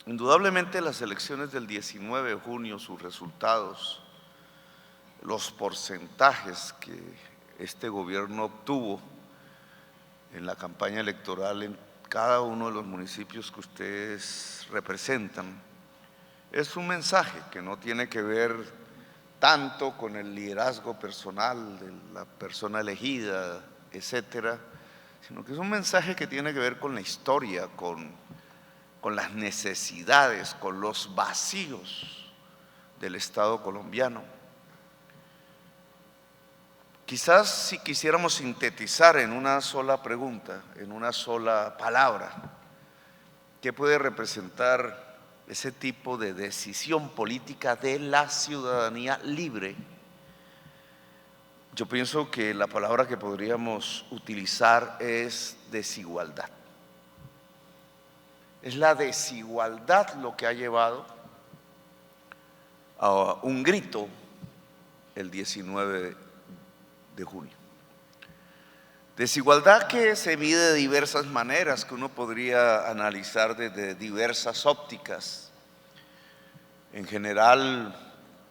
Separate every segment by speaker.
Speaker 1: Indudablemente las elecciones del 19 de junio, sus resultados, los porcentajes que este gobierno obtuvo en la campaña electoral en cada uno de los municipios que ustedes representan, es un mensaje que no tiene que ver tanto con el liderazgo personal de la persona elegida, etcétera, sino que es un mensaje que tiene que ver con la historia, con las necesidades, con los vacíos del Estado colombiano. Quizás si quisiéramos sintetizar en una sola pregunta, en una sola palabra, ¿qué puede representar ese tipo de decisión política de la ciudadanía libre? Yo pienso que la palabra que podríamos utilizar es desigualdad. Es la desigualdad lo que ha llevado a un grito el 19 de junio. Desigualdad que se mide de diversas maneras, que uno podría analizar desde diversas ópticas. En general,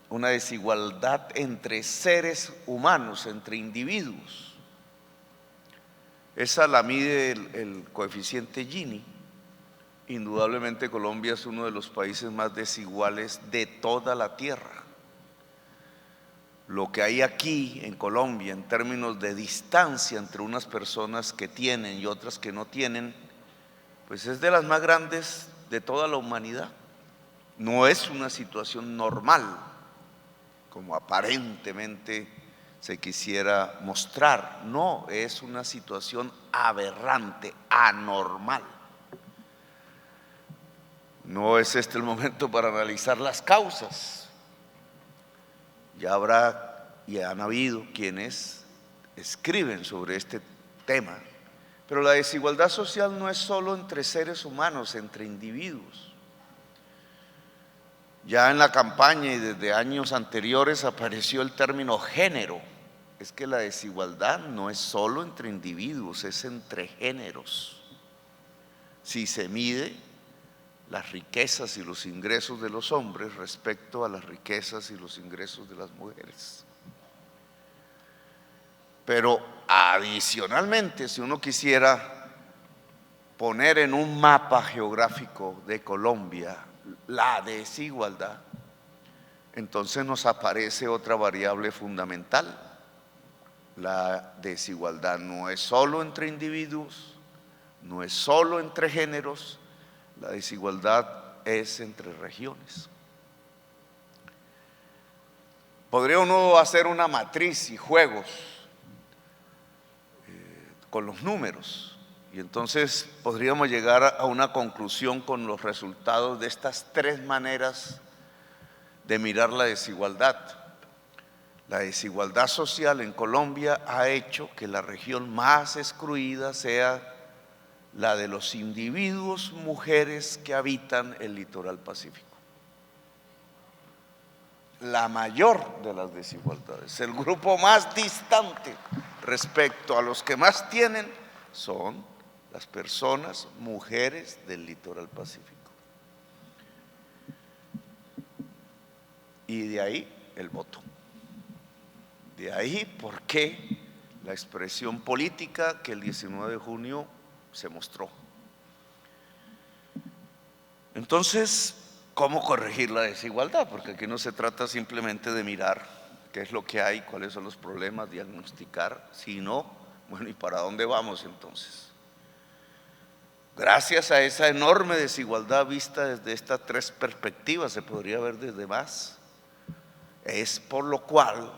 Speaker 1: una desigualdad entre seres humanos, entre individuos. Esa la mide el coeficiente Gini. Indudablemente Colombia es uno de los países más desiguales de toda la tierra. Lo que hay aquí en Colombia en términos de distancia entre unas personas que tienen y otras que no tienen, pues es de las más grandes de toda la humanidad. No es una situación normal, como aparentemente se quisiera mostrar. No, es una situación aberrante, anormal. No es este el momento para analizar las causas. Ya habrá y han habido quienes escriben sobre este tema, pero la desigualdad social no es solo entre seres humanos, entre individuos. Ya en la campaña y desde años anteriores apareció el término género. Es que la desigualdad no es solo entre individuos, es entre géneros. Si se mide las riquezas y los ingresos de los hombres respecto a las riquezas y los ingresos de las mujeres. Pero adicionalmente, si uno quisiera poner en un mapa geográfico de Colombia la desigualdad, entonces nos aparece otra variable fundamental. La desigualdad no es solo entre individuos, no es solo entre géneros, la desigualdad es entre regiones. Podría uno hacer una matriz y juegos con los números y entonces podríamos llegar a una conclusión con los resultados de estas tres maneras de mirar la desigualdad. La desigualdad social en Colombia ha hecho que la región más excluida sea la de los individuos, mujeres que habitan el litoral pacífico. La mayor de las desigualdades, el grupo más distante respecto a los que más tienen son las personas, mujeres del litoral pacífico. Y de ahí el voto. De ahí por qué la expresión política que el 19 de junio se mostró. Entonces, ¿cómo corregir la desigualdad? Porque aquí no se trata simplemente de mirar qué es lo que hay, cuáles son los problemas, diagnosticar, sino, bueno, ¿y para dónde vamos entonces? Gracias a esa enorme desigualdad vista desde estas tres perspectivas, se podría ver desde más, es por lo cual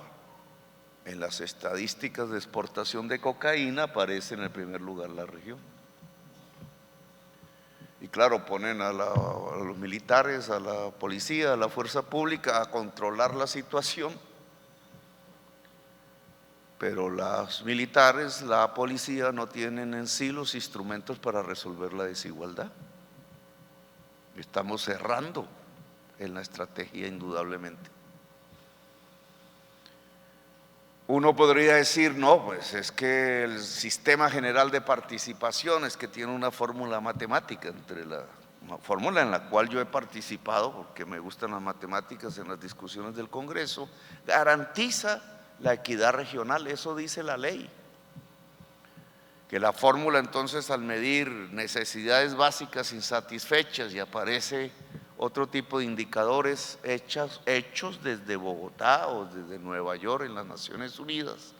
Speaker 1: en las estadísticas de exportación de cocaína aparece en el primer lugar la región. Y claro, ponen a los militares, a la policía, a la fuerza pública a controlar la situación, pero los militares, la policía no tienen en sí los instrumentos para resolver la desigualdad. Estamos cerrando en la estrategia indudablemente. Uno podría decir, no, pues es que el sistema general de participaciones que tiene una fórmula matemática, una fórmula en la cual yo he participado porque me gustan las matemáticas en las discusiones del Congreso, garantiza la equidad regional, eso dice la ley. Que la fórmula entonces, al medir necesidades básicas insatisfechas, y aparece otro tipo de indicadores hechos desde Bogotá o desde Nueva York en las Naciones Unidas,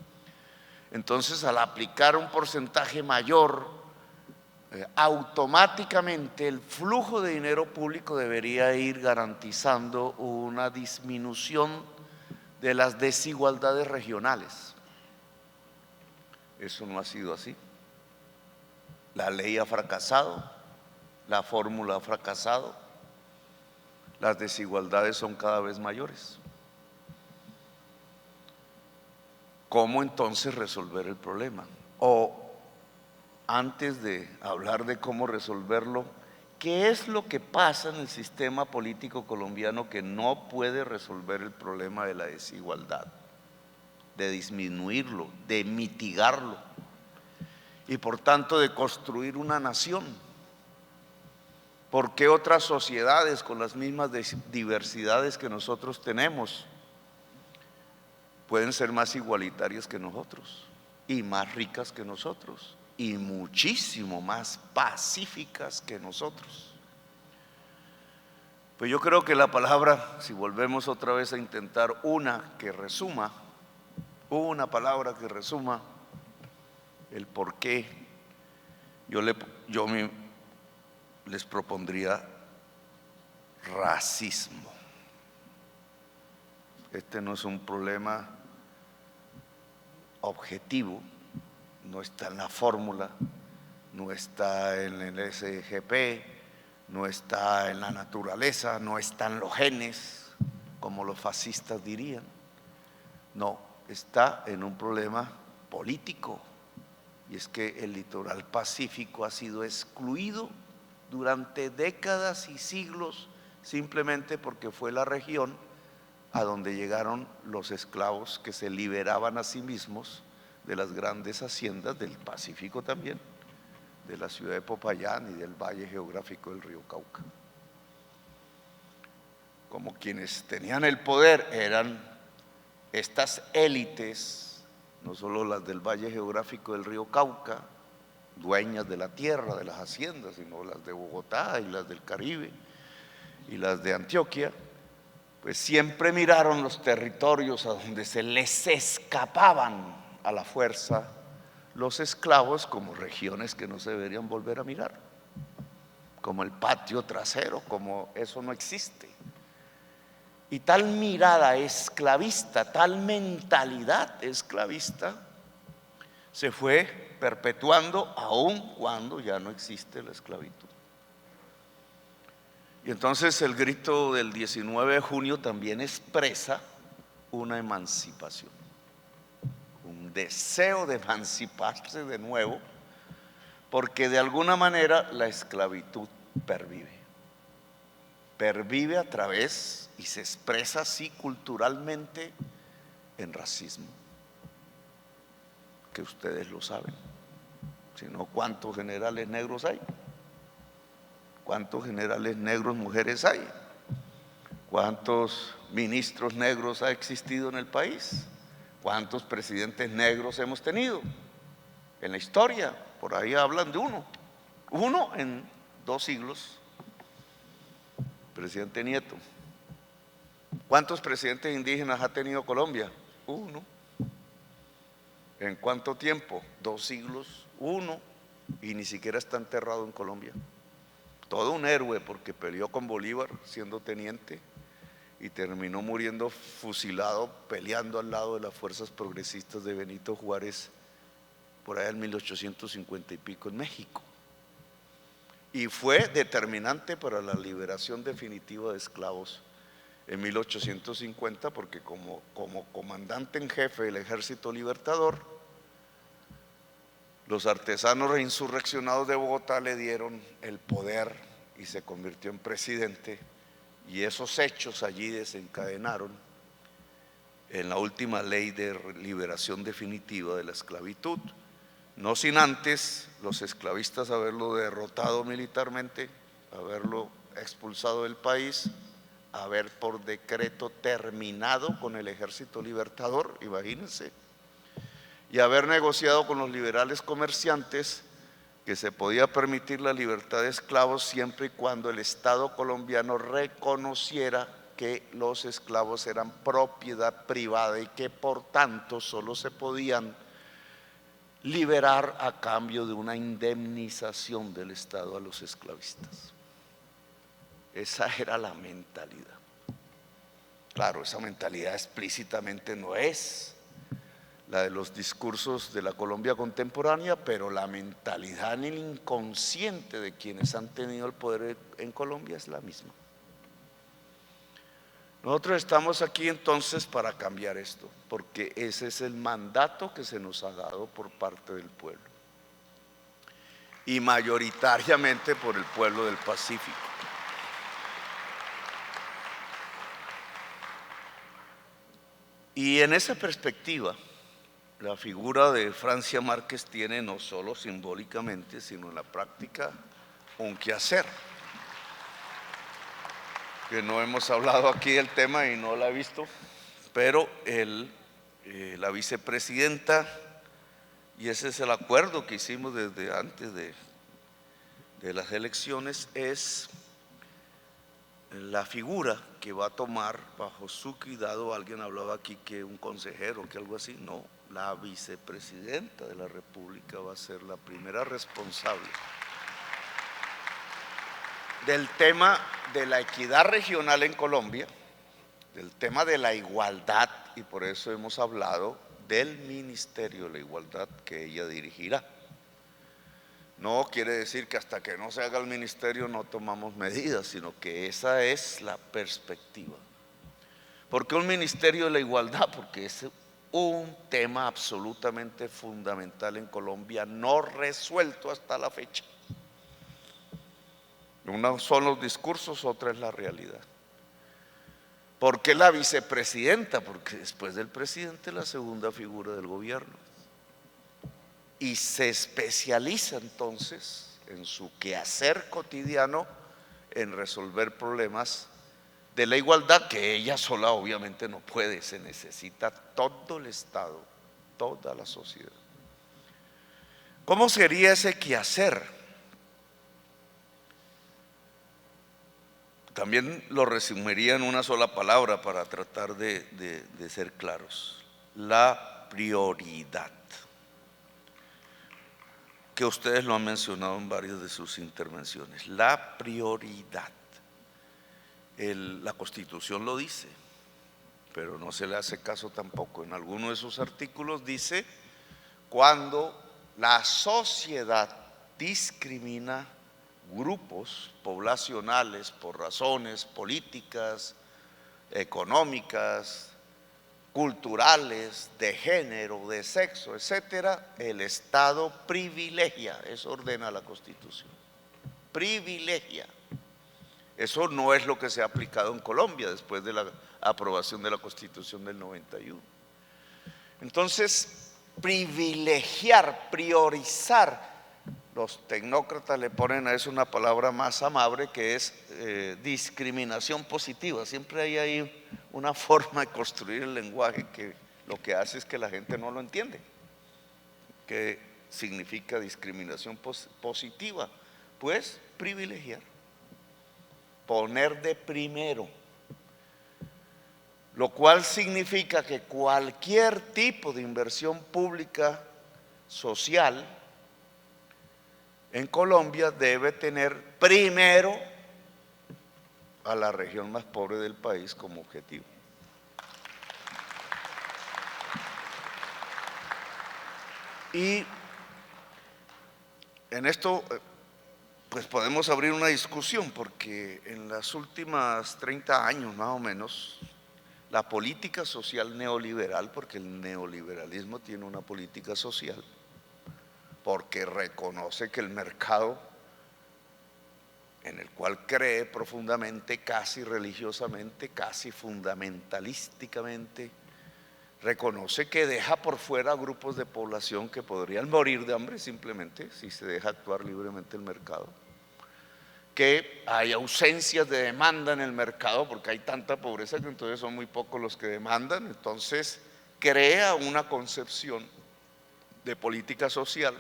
Speaker 1: entonces al aplicar un porcentaje mayor, automáticamente el flujo de dinero público debería ir garantizando una disminución de las desigualdades regionales. Eso no ha sido así. La ley ha fracasado, la fórmula ha fracasado, las desigualdades son cada vez mayores. ¿Cómo entonces resolver el problema? O antes de hablar de cómo resolverlo, ¿qué es lo que pasa en el sistema político colombiano que no puede resolver el problema de la desigualdad, de disminuirlo, de mitigarlo y por tanto de construir una nación? ¿Por qué otras sociedades con las mismas diversidades que nosotros tenemos pueden ser más igualitarias que nosotros y más ricas que nosotros y muchísimo más pacíficas que nosotros? Pues yo creo que la palabra, si volvemos otra vez a intentar una palabra que resuma el por qué, yo les propondría racismo. Este no es un problema objetivo, no está en la fórmula, no está en el SGP, no está en la naturaleza, no está en los genes, como los fascistas dirían. No, está en un problema político, y es que el litoral pacífico ha sido excluido durante décadas y siglos simplemente porque fue la región a donde llegaron los esclavos que se liberaban a sí mismos de las grandes haciendas del Pacífico también, de la ciudad de Popayán y del valle geográfico del río Cauca. Como quienes tenían el poder eran estas élites, no solo las del valle geográfico del río Cauca, dueñas de la tierra, de las haciendas, sino las de Bogotá y las del Caribe y las de Antioquia, pues siempre miraron los territorios a donde se les escapaban a la fuerza los esclavos como regiones que no se deberían volver a mirar, como el patio trasero, como eso no existe. Y tal mirada esclavista, tal mentalidad esclavista se fue perpetuando aun cuando ya no existe la esclavitud. Y entonces el grito del 19 de junio también expresa una emancipación, un deseo de emanciparse de nuevo, porque de alguna manera la esclavitud pervive a través y se expresa así culturalmente en racismo, que ustedes lo saben. Si no, ¿cuántos generales negros hay? ¿Cuántos generales negros mujeres hay? ¿Cuántos ministros negros ha existido en el país? ¿Cuántos presidentes negros hemos tenido en la historia? Por ahí hablan de uno en 2 siglos, presidente Nieto. ¿Cuántos presidentes indígenas ha tenido Colombia? 1. ¿En cuánto tiempo? 2 siglos, 1, y ni siquiera está enterrado en Colombia. Todo un héroe, porque peleó con Bolívar siendo teniente y terminó muriendo fusilado peleando al lado de las fuerzas progresistas de Benito Juárez por allá en 1850 y pico en México, y fue determinante para la liberación definitiva de esclavos en 1850, porque como comandante en jefe del Ejército Libertador, los artesanos insurreccionados de Bogotá le dieron el poder y se convirtió en presidente, y esos hechos allí desencadenaron en la última ley de liberación definitiva de la esclavitud, no sin antes los esclavistas haberlo derrotado militarmente, haberlo expulsado del país, haber por decreto terminado con el ejército libertador, imagínense, y haber negociado con los liberales comerciantes que se podía permitir la libertad de esclavos siempre y cuando el Estado colombiano reconociera que los esclavos eran propiedad privada y que por tanto solo se podían liberar a cambio de una indemnización del Estado a los esclavistas. Esa era la mentalidad. Claro, esa mentalidad explícitamente no es la de los discursos de la Colombia contemporánea, pero la mentalidad en el inconsciente de quienes han tenido el poder en Colombia es la misma. Nosotros estamos aquí entonces para cambiar esto, porque ese es el mandato que se nos ha dado por parte del pueblo, y mayoritariamente por el pueblo del Pacífico. Y en esa perspectiva, la figura de Francia Márquez tiene no solo simbólicamente, sino en la práctica un quehacer, que no hemos hablado aquí del tema y no la he visto, pero la vicepresidenta, y ese es el acuerdo que hicimos desde antes de las elecciones, es la figura que va a tomar bajo su cuidado. Alguien hablaba aquí que un consejero, que algo así, no, la vicepresidenta de la República va a ser la primera responsable del tema de la equidad regional en Colombia, del tema de la igualdad, y por eso hemos hablado del Ministerio de la Igualdad que ella dirigirá. No quiere decir que hasta que no se haga el ministerio no tomamos medidas, sino que esa es la perspectiva. ¿Por qué un Ministerio de la Igualdad? Porque es un tema absolutamente fundamental en Colombia, no resuelto hasta la fecha. Uno son los discursos, otra es la realidad. ¿Por qué la vicepresidenta? Porque después del presidente es la segunda figura del gobierno. Y se especializa entonces en su quehacer cotidiano en resolver problemas de la igualdad, que ella sola obviamente no puede, se necesita todo el Estado, toda la sociedad. ¿Cómo sería ese quehacer? También lo resumiría en una sola palabra para tratar de ser claros: la prioridad, que ustedes lo han mencionado en varias de sus intervenciones. La prioridad. La Constitución lo dice, pero no se le hace caso tampoco. En alguno de sus artículos dice: cuando la sociedad discrimina grupos poblacionales por razones políticas, económicas, culturales, de género, de sexo, etcétera, el Estado privilegia. Eso ordena la Constitución, privilegia. Eso no es lo que se ha aplicado en Colombia después de la aprobación de la Constitución del 91. Entonces, privilegiar, priorizar, los tecnócratas le ponen a eso una palabra más amable, que es discriminación positiva. Siempre hay ahí una forma de construir el lenguaje que lo que hace es que la gente no lo entiende. ¿Qué significa discriminación positiva? Pues privilegiar, poner de primero, lo cual significa que cualquier tipo de inversión pública social en Colombia debe tener primero a la región más pobre del país como objetivo. Y en esto pues podemos abrir una discusión, porque en los últimos 30 años más o menos, la política social neoliberal, porque el neoliberalismo tiene una política social, porque reconoce que el mercado, en el cual cree profundamente, casi religiosamente, casi fundamentalísticamente, reconoce que deja por fuera grupos de población que podrían morir de hambre simplemente si se deja actuar libremente el mercado, que hay ausencias de demanda en el mercado porque hay tanta pobreza que entonces son muy pocos los que demandan. Entonces crea una concepción de política social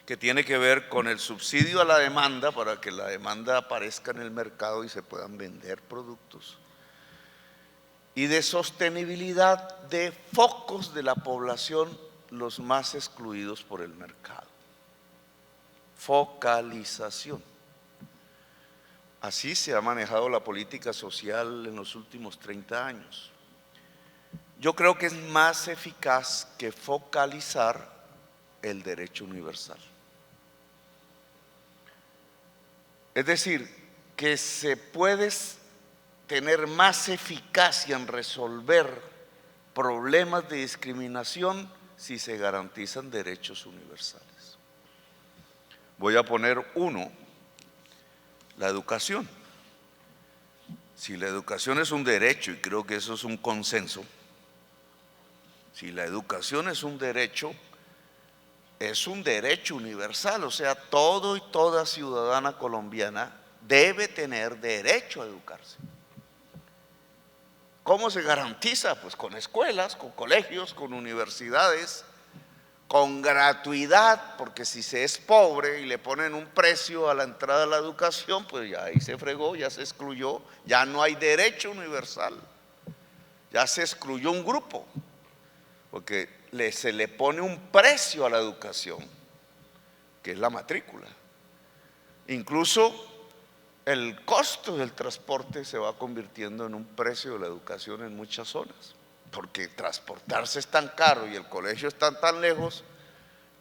Speaker 1: que tiene que ver con el subsidio a la demanda para que la demanda aparezca en el mercado y se puedan vender productos, y de sostenibilidad de focos de la población los más excluidos por el mercado. Focalización. Así se ha manejado la política social en los últimos 30 años. Yo creo que es más eficaz que focalizar el derecho universal. Es decir, que se puede tener más eficacia en resolver problemas de discriminación si se garantizan derechos universales. Voy a poner uno, la educación. Si la educación es un derecho, y creo que eso es un consenso, si la educación es un derecho universal, o sea, todo y toda ciudadana colombiana debe tener derecho a educarse. ¿Cómo se garantiza? Pues con escuelas, con colegios, con universidades, con gratuidad, porque si se es pobre y le ponen un precio a la entrada a la educación, pues ya ahí se fregó, ya se excluyó, ya no hay derecho universal, ya se excluyó un grupo, porque se le pone un precio a la educación, que es la matrícula. Incluso el costo del transporte se va convirtiendo en un precio de la educación en muchas zonas, porque transportarse es tan caro y el colegio está tan lejos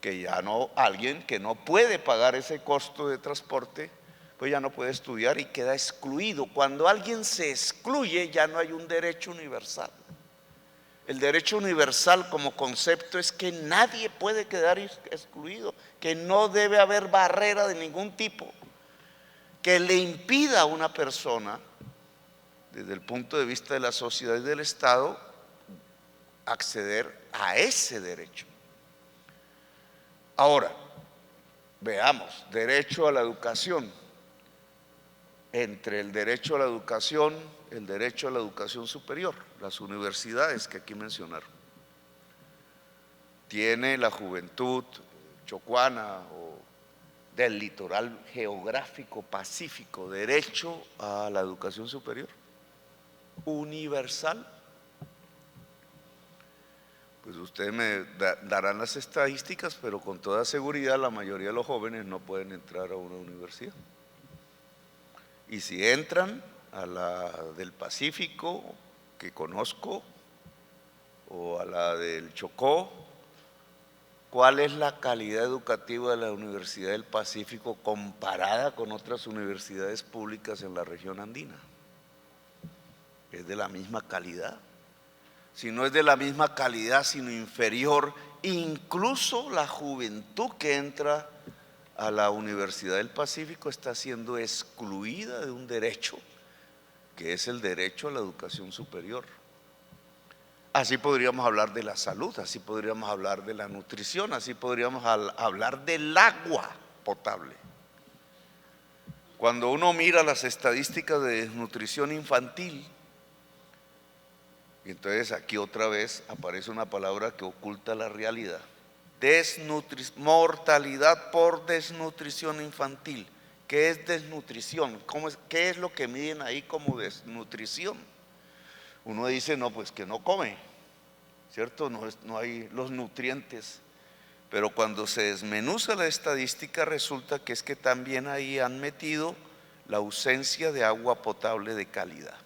Speaker 1: que ya no, alguien que no puede pagar ese costo de transporte, pues ya no puede estudiar y queda excluido. Cuando alguien se excluye, ya no hay un derecho universal. El derecho universal como concepto es que nadie puede quedar excluido, que no debe haber barrera de ningún tipo que le impida a una persona, desde el punto de vista de la sociedad y del Estado, acceder a ese derecho. Ahora, veamos, derecho a la educación. Entre el derecho a la educación, el derecho a la educación superior, las universidades que aquí mencionaron. Tiene la juventud chocuana o del litoral geográfico pacífico derecho a la educación superior universal. Pues ustedes me darán las estadísticas, pero con toda seguridad la mayoría de los jóvenes no pueden entrar a una universidad. Y si entran a la del Pacífico, que conozco, o a la del Chocó, ¿cuál es la calidad educativa de la Universidad del Pacífico comparada con otras universidades públicas en la región andina? ¿Es de la misma calidad? Si no es de la misma calidad, sino inferior, incluso la juventud que entra a la Universidad del Pacífico está siendo excluida de un derecho, que es el derecho a la educación superior. Así podríamos hablar de la salud, así podríamos hablar de la nutrición, así podríamos hablar del agua potable. Cuando uno mira las estadísticas de desnutrición infantil, y entonces aquí otra vez aparece una palabra que oculta la realidad. Mortalidad por desnutrición infantil. ¿Qué es desnutrición? ¿Qué es lo que miden ahí como desnutrición? Uno dice, no, pues que no come, ¿cierto? No hay los nutrientes. Pero cuando se desmenuza la estadística resulta que es que también ahí han metido la ausencia de agua potable de calidad.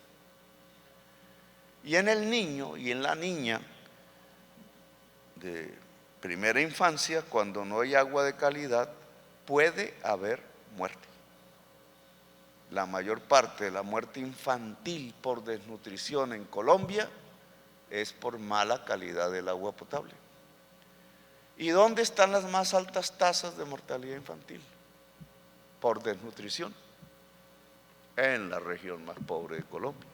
Speaker 1: Y en el niño y en la niña de primera infancia, cuando no hay agua de calidad, puede haber muerte. La mayor parte de la muerte infantil por desnutrición en Colombia es por mala calidad del agua potable. ¿Y dónde están las más altas tasas de mortalidad infantil? Por desnutrición, en la región más pobre de Colombia.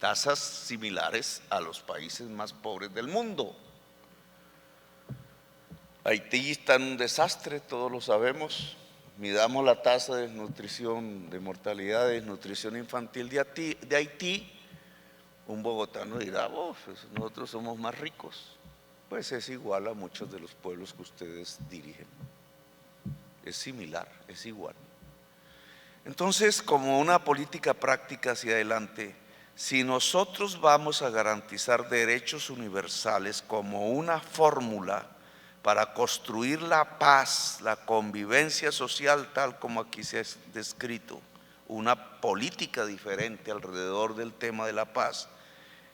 Speaker 1: tasas similares a los países más pobres del mundo. Haití está en un desastre, todos lo sabemos. Midamos la tasa de desnutrición, de mortalidad de desnutrición infantil de Haití. Un bogotano dirá, oh, pues nosotros somos más ricos. Pues es igual a muchos de los pueblos que ustedes dirigen. Es similar, es igual. Entonces, como una política práctica hacia adelante, si nosotros vamos a garantizar derechos universales como una fórmula para construir la paz, la convivencia social, tal como aquí se ha descrito, una política diferente alrededor del tema de la paz,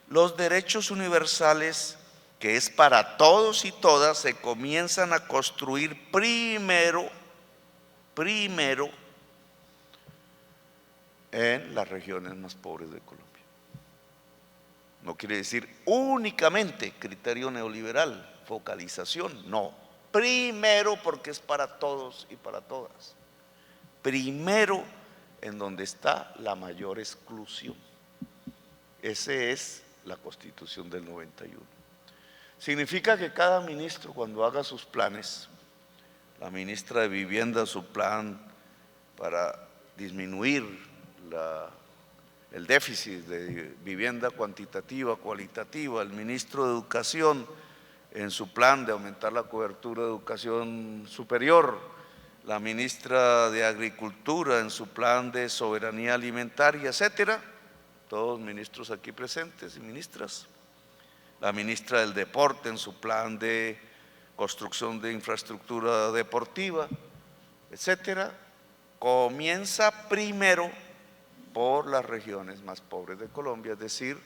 Speaker 1: los derechos universales, que es para todos y todas, se comienzan a construir primero en las regiones más pobres de Colombia. No quiere decir únicamente criterio neoliberal, focalización, no. Primero porque es para todos y para todas. Primero en donde está la mayor exclusión. Esa es la Constitución del 91. Significa que cada ministro, cuando haga sus planes, la ministra de Vivienda su plan para disminuir el déficit de vivienda cuantitativa, cualitativa, el ministro de Educación en su plan de aumentar la cobertura de educación superior, la ministra de Agricultura en su plan de soberanía alimentaria, etcétera, todos ministros aquí presentes y ministras, la ministra del Deporte en su plan de construcción de infraestructura deportiva, etcétera, comienza primero por las regiones más pobres de Colombia, es decir,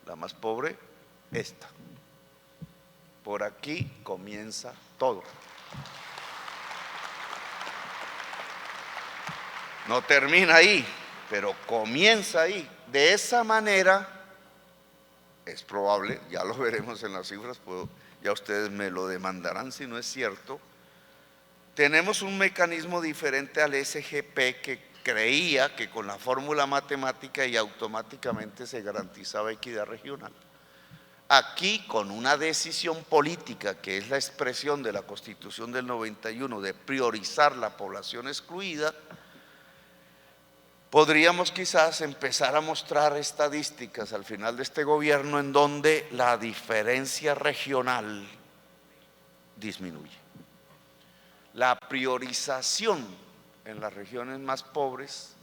Speaker 1: la más pobre, esta. Por aquí comienza todo. No termina ahí, pero comienza ahí. De esa manera, es probable, ya lo veremos en las cifras, ya ustedes me lo demandarán si no es cierto, tenemos un mecanismo diferente al SGP que creía que con la fórmula matemática y automáticamente se garantizaba equidad regional. Aquí, con una decisión política que es la expresión de la Constitución del 91 de priorizar la población excluida, podríamos quizás empezar a mostrar estadísticas al final de este gobierno en donde la diferencia regional disminuye. La priorización en las regiones más pobres,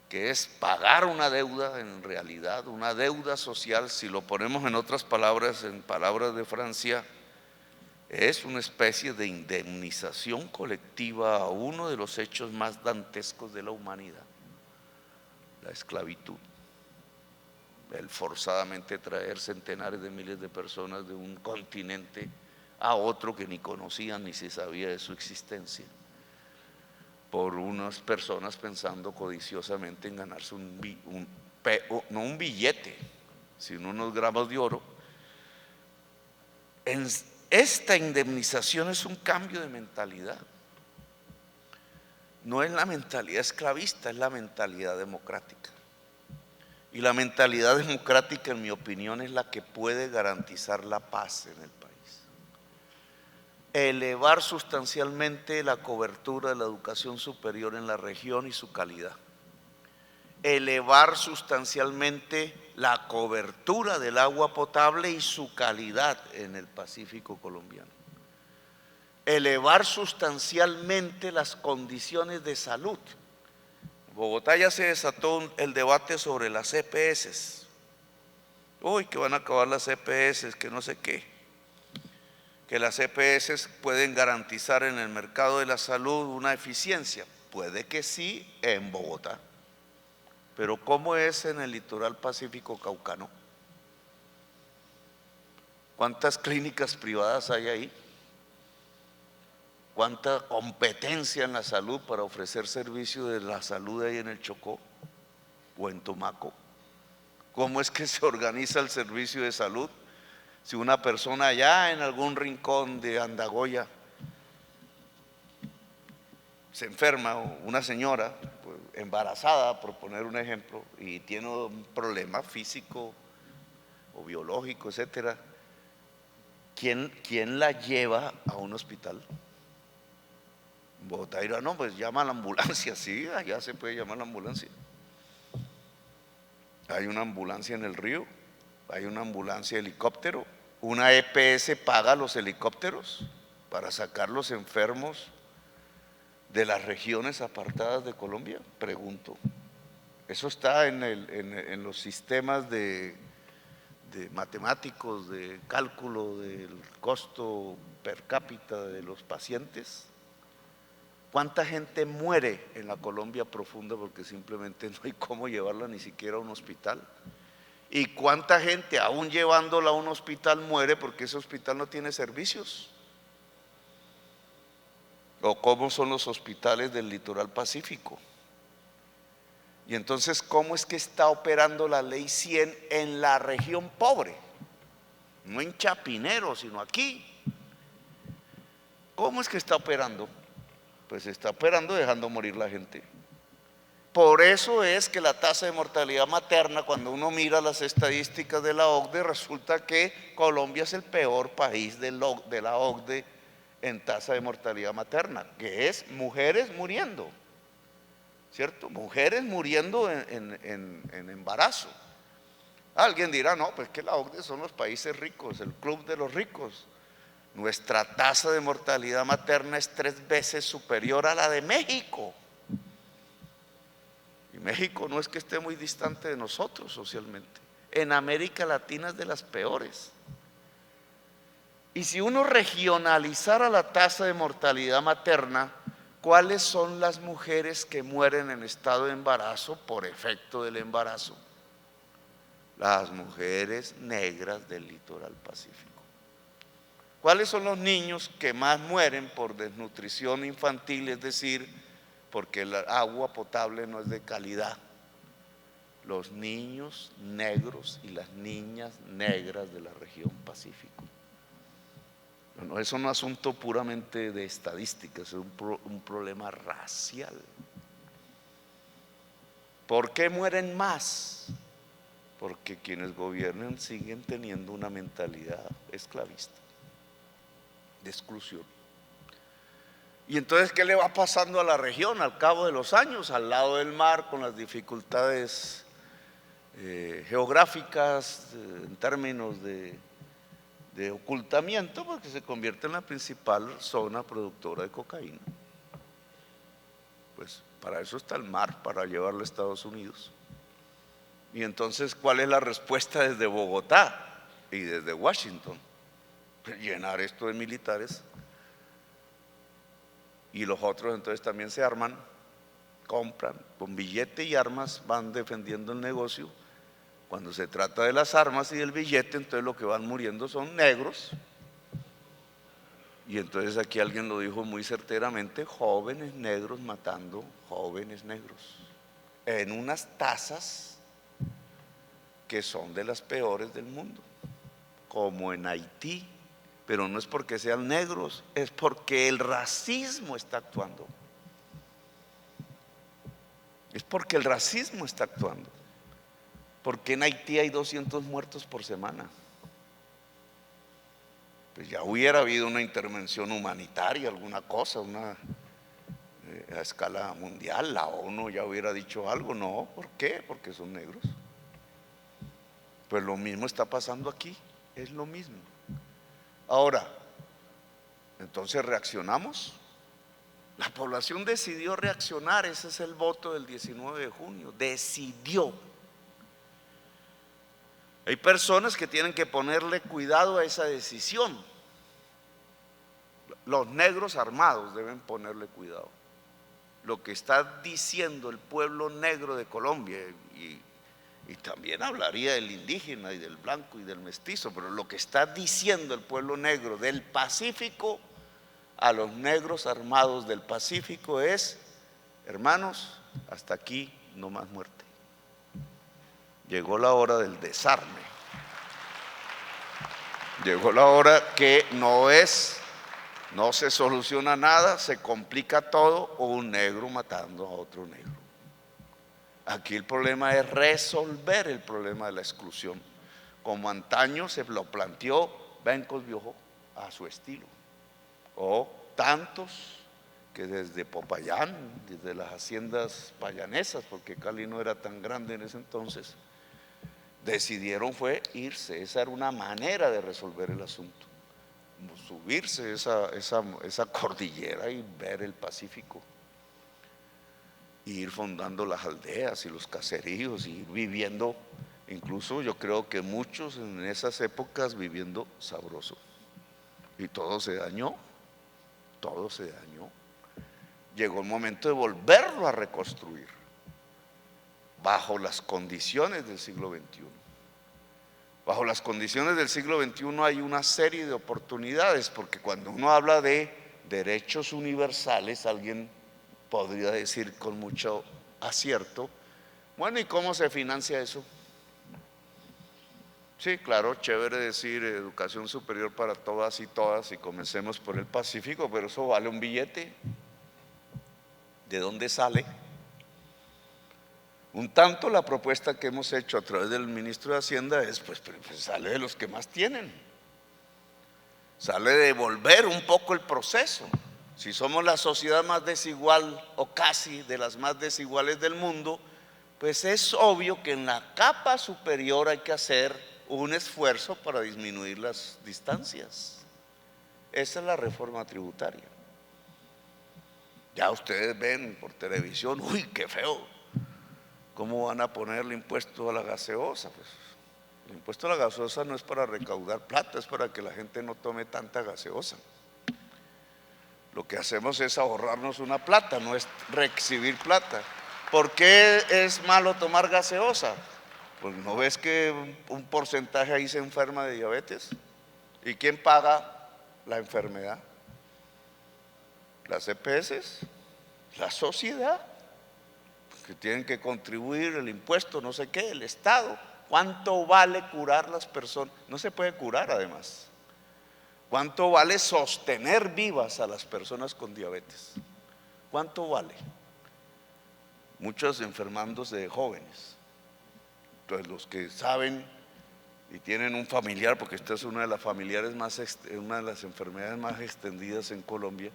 Speaker 1: que es pagar una deuda, en realidad una deuda social, si lo ponemos en otras palabras, en palabras de Francia, es una especie de indemnización colectiva a uno de los hechos más dantescos de la humanidad, la esclavitud, el forzadamente traer centenares de miles de personas de un continente a otro que ni conocían ni se sabía de su existencia, por unas personas pensando codiciosamente en ganarse no un billete, sino unos gramos de oro. Esta indemnización es un cambio de mentalidad. No es la mentalidad esclavista, es la mentalidad democrática. Y la mentalidad democrática, en mi opinión, es la que puede garantizar la paz en el país. Elevar sustancialmente la cobertura de la educación superior en la región y su calidad. Elevar sustancialmente la cobertura del agua potable y su calidad en el Pacífico colombiano. Elevar sustancialmente las condiciones de salud. En Bogotá ya se desató el debate sobre las EPS. Uy, que van a acabar las EPS, que no sé qué. Que las EPS pueden garantizar en el mercado de la salud una eficiencia. Puede que sí en Bogotá, pero ¿cómo es en el litoral pacífico caucano? ¿Cuántas clínicas privadas hay ahí? ¿Cuánta competencia en la salud para ofrecer servicio de la salud ahí en el Chocó o en Tumaco? ¿Cómo es que se organiza el servicio de salud? Si una persona allá en algún rincón de Andagoya se enferma, o una señora, pues embarazada, por poner un ejemplo, y tiene un problema físico o biológico, etcétera, ¿quién la lleva a un hospital? En Bogotá dirá, no, pues llama a la ambulancia. Sí, allá se puede llamar a la ambulancia. Hay una ambulancia en el río, hay una ambulancia helicóptero, una EPS paga los helicópteros para sacar los enfermos de las regiones apartadas de Colombia, pregunto. Eso está en los sistemas de matemáticos, de cálculo del costo per cápita de los pacientes. ¿Cuánta gente muere en la Colombia profunda porque simplemente no hay cómo llevarla ni siquiera a un hospital? ¿Y cuánta gente, aún llevándola a un hospital, muere porque ese hospital no tiene servicios? ¿O cómo son los hospitales del litoral pacífico? Y entonces, ¿cómo es que está operando la ley 100 en la región pobre? No en Chapinero, sino aquí. ¿Cómo es que está operando? Pues está operando dejando morir la gente. Por eso es que la tasa de mortalidad materna, cuando uno mira las estadísticas de la OCDE, resulta que Colombia es el peor país de la OCDE en tasa de mortalidad materna, que es mujeres muriendo, ¿cierto? Mujeres muriendo en embarazo. Alguien dirá, no, pues que la OCDE son los países ricos, el club de los ricos. Nuestra tasa de mortalidad materna es 3 veces superior a la de México. Y México no es que esté muy distante de nosotros socialmente. En América Latina es de las peores. Y si uno regionalizara la tasa de mortalidad materna, ¿cuáles son las mujeres que mueren en estado de embarazo por efecto del embarazo? Las mujeres negras del litoral pacífico. ¿Cuáles son los niños que más mueren por desnutrición infantil, es decir, porque el agua potable no es de calidad? Los niños negros y las niñas negras de la región Pacífico. Bueno, eso no es un asunto puramente de estadísticas, es un problema racial. ¿Por qué mueren más? Porque quienes gobiernan siguen teniendo una mentalidad esclavista, de exclusión. Y entonces, ¿qué le va pasando a la región al cabo de los años? Al lado del mar, con las dificultades geográficas, en términos de ocultamiento, porque se convierte en la principal zona productora de cocaína. Pues para eso está el mar, para llevarlo a Estados Unidos. Y entonces, ¿cuál es la respuesta desde Bogotá y desde Washington? Llenar esto de militares. Y los otros entonces también se arman, compran, con billete y armas van defendiendo el negocio. Cuando se trata de las armas y del billete, entonces lo que van muriendo son negros. Y entonces aquí alguien lo dijo muy certeramente, jóvenes negros matando jóvenes negros, en unas tasas que son de las peores del mundo, como en Haití. Pero no es porque sean negros, es porque el racismo está actuando. Es porque el racismo está actuando. Porque en Haití hay 200 muertos por semana. Pues ya hubiera habido una intervención humanitaria, alguna cosa, a escala mundial, la ONU ya hubiera dicho algo. No, ¿por qué? Porque son negros. Pues lo mismo está pasando aquí, es lo mismo. Ahora, entonces reaccionamos. La población decidió reaccionar, ese es el voto del 19 de junio, decidió. Hay personas que tienen que ponerle cuidado a esa decisión. Los negros armados deben ponerle cuidado. Lo que está diciendo el pueblo negro de Colombia, y también hablaría del indígena y del blanco y del mestizo, pero lo que está diciendo el pueblo negro del Pacífico a los negros armados del Pacífico es: hermanos, hasta aquí no más muerte. Llegó la hora del desarme. Llegó la hora que no se soluciona nada, se complica todo, o un negro matando a otro negro. Aquí el problema es resolver el problema de la exclusión, como antaño se lo planteó Bencos Viejo a su estilo, o tantos que desde Popayán, desde las haciendas payanesas, porque Cali no era tan grande en ese entonces, decidieron fue irse. Esa era una manera de resolver el asunto, subirse esa cordillera y ver el Pacífico, y ir fundando las aldeas y los caseríos, y ir viviendo. Incluso yo creo que muchos en esas épocas viviendo sabroso, y todo se dañó, todo se dañó. Llegó el momento de volverlo a reconstruir bajo las condiciones del siglo XXI. Bajo las condiciones del siglo XXI hay una serie de oportunidades, porque cuando uno habla de derechos universales, alguien podría decir con mucho acierto: bueno, ¿y cómo se financia eso? Sí, claro, chévere decir educación superior para todas y todas, y comencemos por el Pacífico, pero eso vale un billete. ¿De dónde sale? Un tanto la propuesta que hemos hecho a través del ministro de Hacienda es, pues sale de los que más tienen, sale de devolver un poco el proceso. Si somos la sociedad más desigual, o casi de las más desiguales del mundo, pues es obvio que en la capa superior hay que hacer un esfuerzo para disminuir las distancias. Esa es la reforma tributaria. Ya ustedes ven por televisión, uy, qué feo, ¿cómo van a ponerle impuesto a la gaseosa? Pues el impuesto a la gaseosa no es para recaudar plata, es para que la gente no tome tanta gaseosa. Lo que hacemos es ahorrarnos una plata, no es reexhibir plata. ¿Por qué es malo tomar gaseosa? Pues ¿no ves que un porcentaje ahí se enferma de diabetes? ¿Y quién paga la enfermedad? Las EPS, la sociedad, que tienen que contribuir, el impuesto, no sé qué, el Estado. ¿Cuánto vale curar las personas? No se puede curar, además. ¿Cuánto vale sostener vivas a las personas con diabetes? ¿Cuánto vale? Muchos enfermándose de jóvenes. Entonces los que saben y tienen un familiar, porque esta es una de las una de las enfermedades más extendidas en Colombia,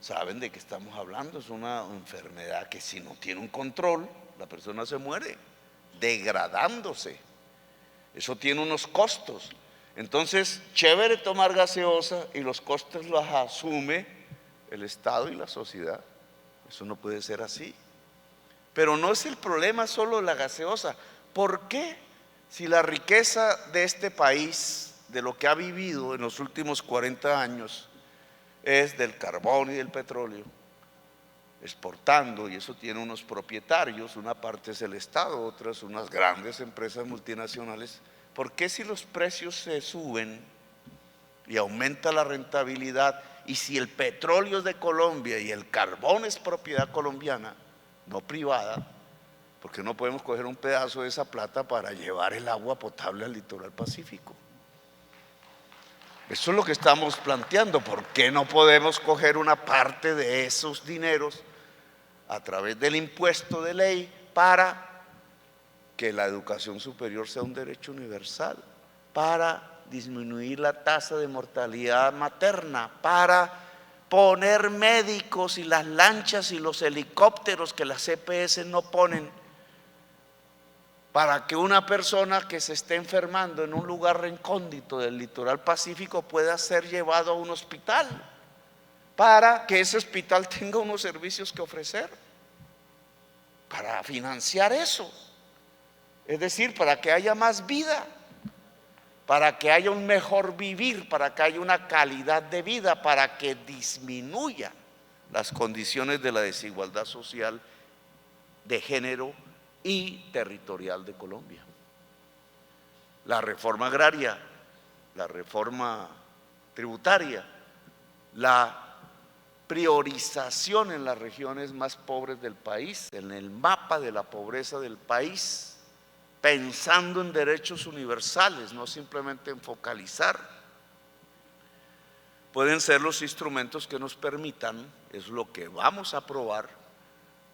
Speaker 1: saben de qué estamos hablando. Es una enfermedad que si no tiene un control, la persona se muere, degradándose. Eso tiene unos costos. Entonces, chévere tomar gaseosa y los costos los asume el Estado y la sociedad. Eso no puede ser así. Pero no es el problema solo la gaseosa. ¿Por qué? Si la riqueza de este país, de lo que ha vivido en los últimos 40 años, es del carbón y del petróleo, exportando, y eso tiene unos propietarios, una parte es el Estado, otras unas grandes empresas multinacionales. ¿Por qué si los precios se suben y aumenta la rentabilidad, y si el petróleo es de Colombia y el carbón es propiedad colombiana, no privada, por qué no podemos coger un pedazo de esa plata para llevar el agua potable al litoral pacífico? Eso es lo que estamos planteando. ¿Por qué no podemos coger una parte de esos dineros a través del impuesto de ley para que la educación superior sea un derecho universal, para disminuir la tasa de mortalidad materna, para poner médicos y las lanchas y los helicópteros que las EPS no ponen, para que una persona que se esté enfermando en un lugar recóndito del litoral pacífico pueda ser llevado a un hospital, para que ese hospital tenga unos servicios que ofrecer, para financiar eso? Es decir, para que haya más vida, para que haya un mejor vivir, para que haya una calidad de vida, para que disminuya las condiciones de la desigualdad social, de género y territorial de Colombia. La reforma agraria, la reforma tributaria, la priorización en las regiones más pobres del país, en el mapa de la pobreza del país, pensando en derechos universales, no simplemente en focalizar, pueden ser los instrumentos que nos permitan, es lo que vamos a aprobar,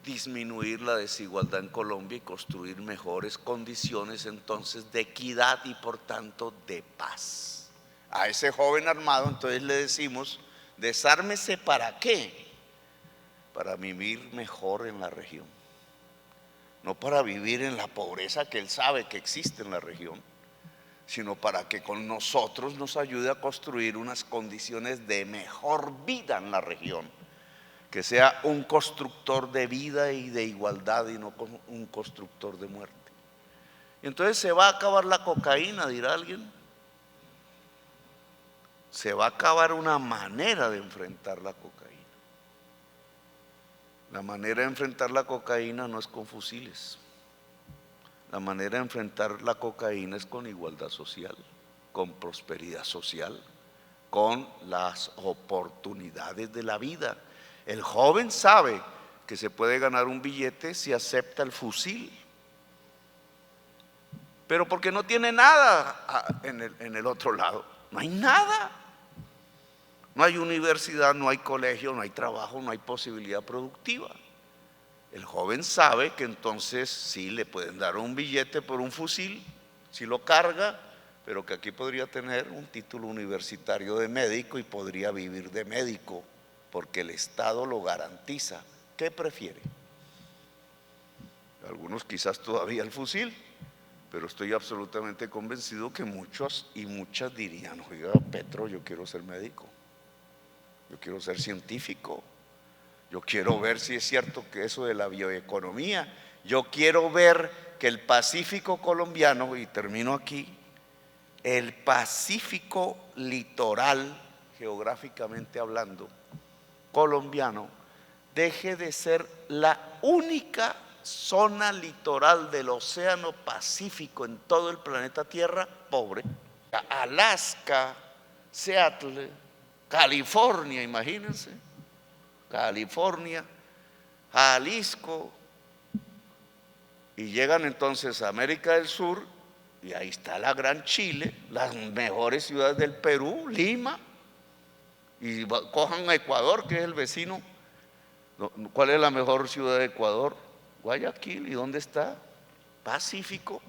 Speaker 1: disminuir la desigualdad en Colombia y construir mejores condiciones entonces de equidad y por tanto de paz. A ese joven armado entonces le decimos: desármese, ¿para qué? Para vivir mejor en la región, no para vivir en la pobreza que él sabe que existe en la región, sino para que con nosotros nos ayude a construir unas condiciones de mejor vida en la región, que sea un constructor de vida y de igualdad y no un constructor de muerte. Y entonces se va a acabar la cocaína, dirá alguien. Se va a acabar una manera de enfrentar la cocaína. La manera de enfrentar la cocaína no es con fusiles. La manera de enfrentar la cocaína es con igualdad social, con prosperidad social, con las oportunidades de la vida. El joven sabe que se puede ganar un billete si acepta el fusil, pero porque no tiene nada en el otro lado. No hay nada. No hay universidad, no hay colegio, no hay trabajo, no hay posibilidad productiva. El joven sabe que entonces sí le pueden dar un billete por un fusil, si lo carga, pero que aquí podría tener un título universitario de médico y podría vivir de médico, porque el Estado lo garantiza. ¿Qué prefiere? Algunos quizás todavía el fusil, pero estoy absolutamente convencido que muchos y muchas dirían: oiga, Petro, yo quiero ser médico, yo quiero ser científico, yo quiero ver si es cierto que eso de la bioeconomía, yo quiero ver que el Pacífico colombiano, y termino aquí, el Pacífico litoral, geográficamente hablando, colombiano, deje de ser la única zona litoral del Océano Pacífico en todo el planeta Tierra pobre. Alaska, Seattle, California, imagínense, California, Jalisco, y llegan entonces a América del Sur, y ahí está la Gran Chile, las mejores ciudades del Perú, Lima, y cojan a Ecuador, que es el vecino. ¿Cuál es la mejor ciudad de Ecuador? Guayaquil. ¿Y dónde está? Pacífico.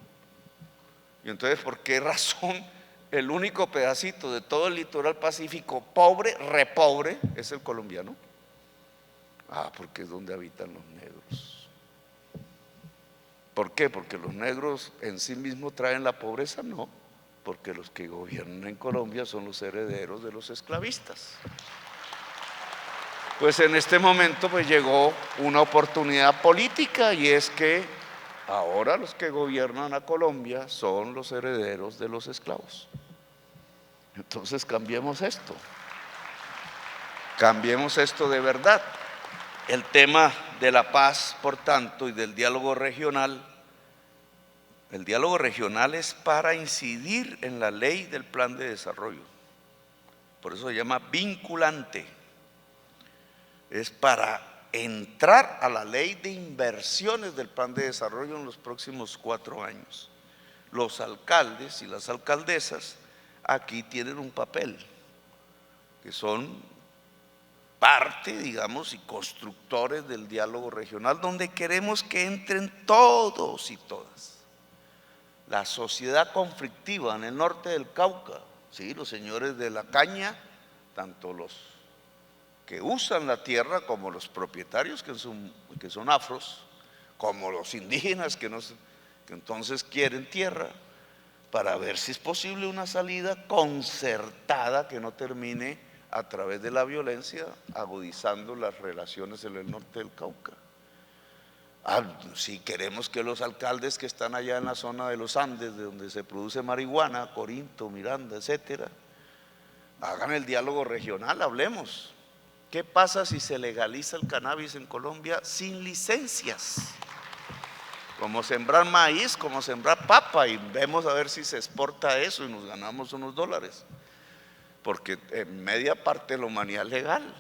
Speaker 1: Y entonces, ¿por qué razón el único pedacito de todo el litoral pacífico pobre, repobre, es el colombiano? Porque es donde habitan los negros. ¿Por qué? Porque los negros en sí mismos traen la pobreza. No, porque los que gobiernan en Colombia son los herederos de los esclavistas. Pues en este momento pues llegó una oportunidad política, y es que ahora los que gobiernan a Colombia son los herederos de los esclavos. Entonces cambiemos esto de verdad. El tema de la paz, por tanto, y del diálogo regional, el diálogo regional es para incidir en la ley del plan de desarrollo. Por eso se llama vinculante. Es para entrar a la ley de inversiones del plan de desarrollo en los próximos 4 años. Los alcaldes y las alcaldesas aquí tienen un papel, que son parte, digamos, y constructores del diálogo regional, donde queremos que entren todos y todas. La sociedad conflictiva en el norte del Cauca, ¿sí? Los señores de la caña, tanto los que usan la tierra como los propietarios que son afros, como los indígenas que entonces quieren tierra, para ver si es posible una salida concertada que no termine a través de la violencia agudizando las relaciones en el norte del Cauca. Si queremos que los alcaldes que están allá en la zona de los Andes, de donde se produce marihuana, Corinto, Miranda, etcétera, hagan el diálogo regional, hablemos. ¿Qué pasa si se legaliza el cannabis en Colombia sin licencias? Como sembrar maíz, como sembrar papa, y vemos a ver si se exporta eso y nos ganamos unos dólares, porque en media parte de la humanidad es legal.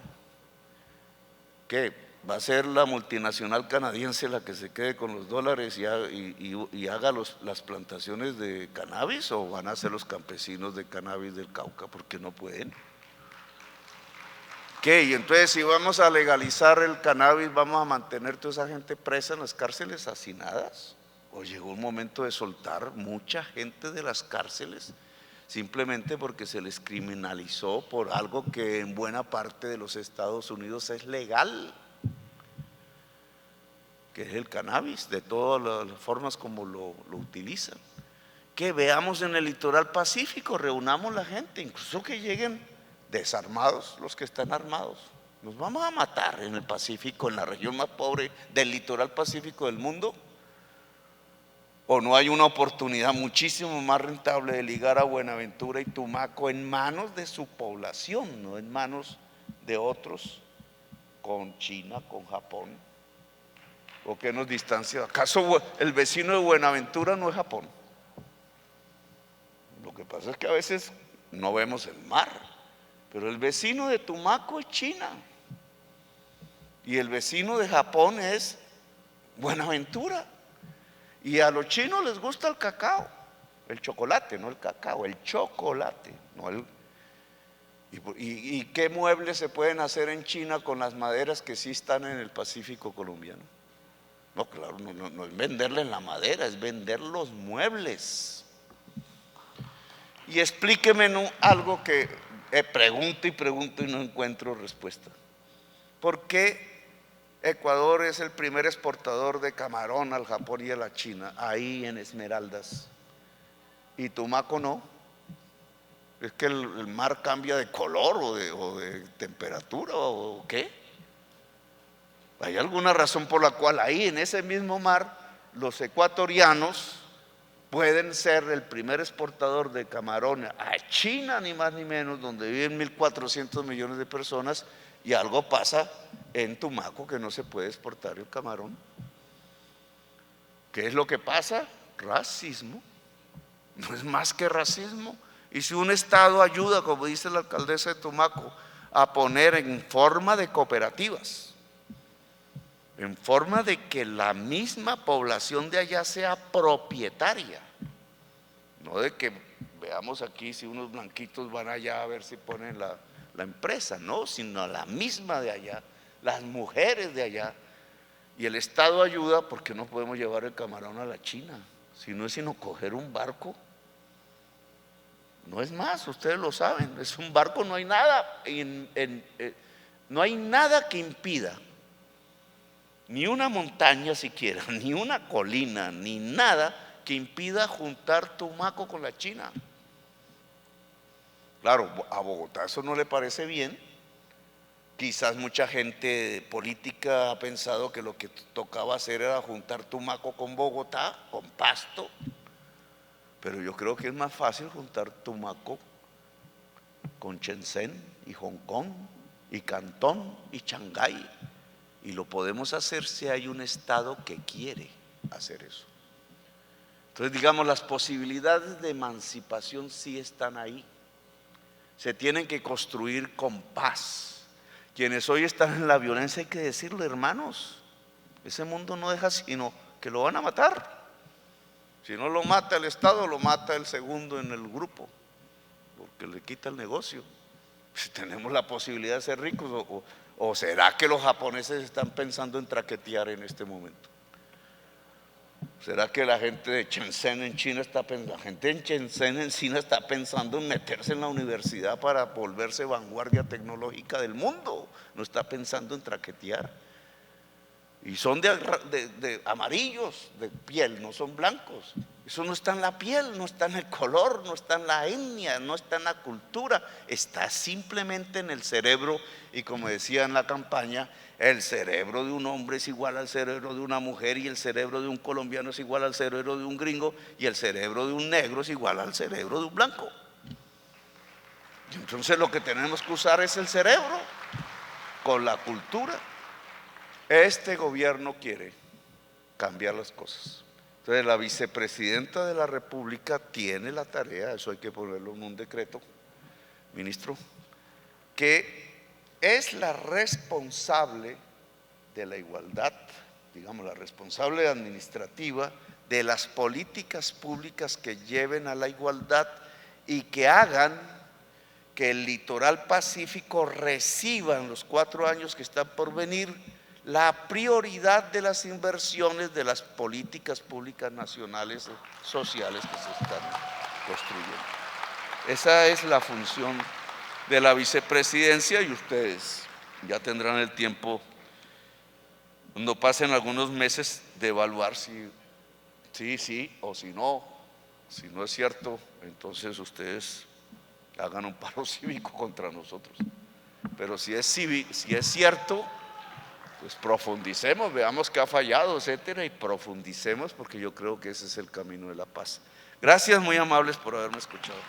Speaker 1: ¿Qué? ¿Va a ser la multinacional canadiense la que se quede con los dólares y haga las plantaciones de cannabis, o van a ser los campesinos de cannabis del Cauca? Porque no pueden. ¿Qué? Y entonces si vamos a legalizar el cannabis, ¿vamos a mantener toda esa gente presa en las cárceles hacinadas? ¿O llegó un momento de soltar mucha gente de las cárceles simplemente porque se les criminalizó por algo que en buena parte de los Estados Unidos es legal, que es el cannabis, de todas las formas como lo utilizan? Que veamos en el litoral pacífico, reunamos la gente, incluso que lleguen desarmados los que están armados. Nos vamos a matar en el Pacífico, en la región más pobre del litoral pacífico del mundo. ¿O no hay una oportunidad muchísimo más rentable de ligar a Buenaventura y Tumaco en manos de su población, no en manos de otros, con China, con Japón? ¿O qué nos distancia? ¿Acaso el vecino de Buenaventura no es Japón? Lo que pasa es que a veces no vemos el mar, pero el vecino de Tumaco es China y el vecino de Japón es Buenaventura. Y a los chinos les gusta el cacao, el chocolate, no el cacao, el chocolate. No ¿Y qué muebles se pueden hacer en China con las maderas que sí están en el Pacífico colombiano? No, claro, no es venderle la madera, es vender los muebles. Y explíqueme algo que pregunto y pregunto y no encuentro respuesta. ¿Por qué Ecuador es el primer exportador de camarón al Japón y a la China, ahí en Esmeraldas, y Tumaco no? ¿Es que el mar cambia de color o de temperatura o qué? ¿Hay alguna razón por la cual ahí en ese mismo mar los ecuatorianos pueden ser el primer exportador de camarón a China, ni más ni menos, donde viven 1.400 millones de personas, y algo pasa en Tumaco que no se puede exportar el camarón? ¿Qué es lo que pasa? Racismo. No es más que racismo. Y si un Estado ayuda, como dice la alcaldesa de Tumaco, a poner en forma de cooperativas, en forma de que la misma población de allá sea propietaria, no de que veamos aquí si unos blanquitos van allá a ver si ponen la empresa, no, sino la misma de allá, las mujeres de allá. Y el Estado ayuda, porque no podemos llevar el camarón a la China, si no es sino coger un barco. No es más, ustedes lo saben, es un barco, no hay nada, no hay nada que impida, ni una montaña siquiera, ni una colina, ni nada que impida juntar Tumaco con la China. Claro, a Bogotá eso no le parece bien. Quizás mucha gente política ha pensado que lo que tocaba hacer era juntar Tumaco con Bogotá, con Pasto, pero yo creo que es más fácil juntar Tumaco con Shenzhen y Hong Kong y Cantón y Shanghái, y lo podemos hacer si hay un Estado que quiere hacer eso. Entonces, digamos, las posibilidades de emancipación sí están ahí. Se tienen que construir con paz. Quienes hoy están en la violencia, hay que decirle, hermanos, ese mundo no deja sino que lo van a matar. Si no lo mata el Estado, lo mata el segundo en el grupo, porque le quita el negocio. Si tenemos la posibilidad de ser ricos, o será que los japoneses están pensando en traquetear en este momento. ¿Será que la gente de Shenzhen en China la gente en Shenzhen en China está pensando en meterse en la universidad para volverse vanguardia tecnológica del mundo? No está pensando en traquetear. Y son de amarillos de piel, no son blancos. Eso no está en la piel, no está en el color, no está en la etnia, no está en la cultura, está simplemente en el cerebro. Y como decía en la campaña, el cerebro de un hombre es igual al cerebro de una mujer, y el cerebro de un colombiano es igual al cerebro de un gringo, y el cerebro de un negro es igual al cerebro de un blanco. Y entonces lo que tenemos que usar es el cerebro con la cultura. Este gobierno quiere cambiar las cosas. Entonces la vicepresidenta de la República tiene la tarea, eso hay que ponerlo en un decreto, ministro, que es la responsable de la igualdad, digamos, la responsable administrativa de las políticas públicas que lleven a la igualdad y que hagan que el litoral pacífico reciba en los 4 años que están por venir la prioridad de las inversiones de las políticas públicas nacionales sociales que se están construyendo. Esa es la función de la vicepresidencia y ustedes ya tendrán el tiempo, cuando pasen algunos meses, de evaluar si sí o si no. Si no es cierto, entonces ustedes hagan un paro cívico contra nosotros. Pero si es cierto, pues profundicemos, veamos qué ha fallado, etcétera, y profundicemos, porque yo creo que ese es el camino de la paz. Gracias, muy amables por haberme escuchado.